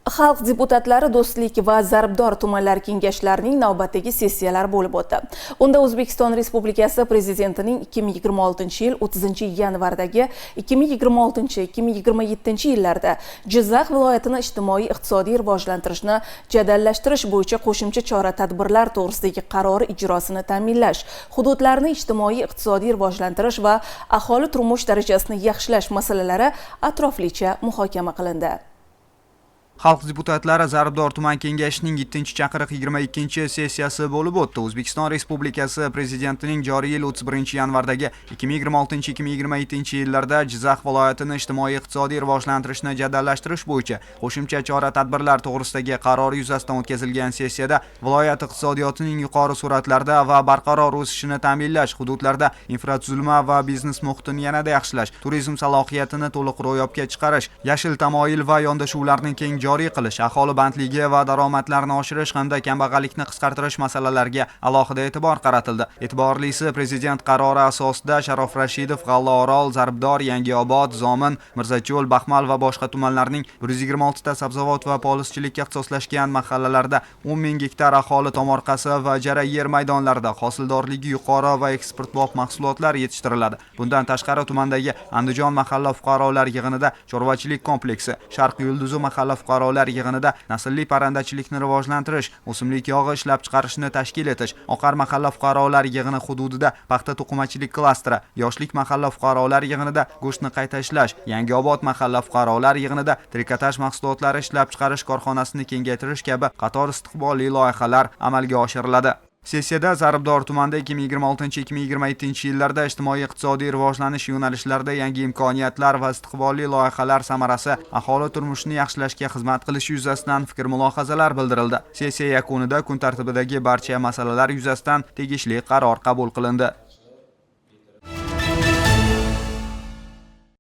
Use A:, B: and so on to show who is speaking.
A: Xalq deputatlari Do'stlik va Zarbdor tumanlar kengashlarining navbatdagi sessiyalari bo'lib o'tdi. Unda O'zbekiston Respublikasi Prezidentining 2026-yil 30-yanvardagi 2026-2027 yillarda Jizzax viloyatini ijtimoiy-iqtisodiy rivojlantirishni jadallashtirish bo'yicha qo'shimcha chora-tadbirlar to'g'risidagi qarori ijrosini ta'minlash, hududlarni ijtimoiy-iqtisodiy rivojlantirish va aholi turmush darajasini yaxshilash masalalari atroflicha muhokama qilindi.
B: Xalq deputatlari Zarbdor tuman kengashining 7-chaqiriq 22-sessiyasi bo'lib o'tdi. O'zbekiston Respublikasi Prezidentining joriy yil 31-yanvardagi 2026-2027 yillarda Jizzax viloyatini ijtimoiy-iqtisodiy rivojlantirishni jadallashtirish bo'yicha qo'shimcha chora-tadbirlar to'g'risidagi qaror yuzasidan o'tkazilgan sessiyada viloyat iqtisodiyotining yuqori sur'atlarda va barqaror o'sishini ta'minlash, hududlarda infratuzilma va biznes muhitini yanada yaxshilash, turizm salohiyatini to'liq ro'yobga chiqarish, yashil tamoyil va yondashuvlarning keng joriy qilish, aholi bandligi va daromadlarni oshirish hamda kambag'allikni qisqartirish masalalariga alohida e'tibor qaratildi. E'tiborlisi, Prezident qarori asosida Sharof Rashidov, G'allaorol, Zarbdor, Yangiobod, Zomin, Mirzacho'l, Baxmal va boshqa tumanlarning 126 ta sabzavot va polizchilikka ixtisoslashgan mahallalarda 10 ming gektar aholi tomorqasi va ijara yer maydonlarida hosildorligi yuqori va eksportbop mahsulotlar yetishtiriladi. Bundan tashqari tumandagi Andijon mahalla fuqarolar yig'inida chorvachilik kompleksi, Sharq yulduzi mahalla fuqarolar yig'inida naslli parrandachilikni rivojlantirish, o'simlik yog'i ishlab chiqarishni tashkil etish, Oqar mahalla fuqarolar yig'ini hududida paxta to'qimachilik klasteri, Yoshlik mahalla fuqarolar yig'inida go'shtni qayta ishlash, Yangiobod mahalla fuqarolar yig'inida trikotaj mahsulotlari ishlab chiqarish korxonasini kengaytirish kabi qator istiqbolli loyihalar amalga oshiriladi. Sessiyada Zarbdor tumanida 2026-2027 yillarda ijtimoiy-iqtisodiy rivojlanish yo'nalishlarida yangi imkoniyatlar va istiqbolli loyihalar samarasi aholi turmushini yaxshilashga xizmat qilishi yuzasidan fikr-mulohazalar bildirildi. Sessiya yakunida kun tartibidagi barcha masalalar yuzasidan tegishli qaror qabul qilindi.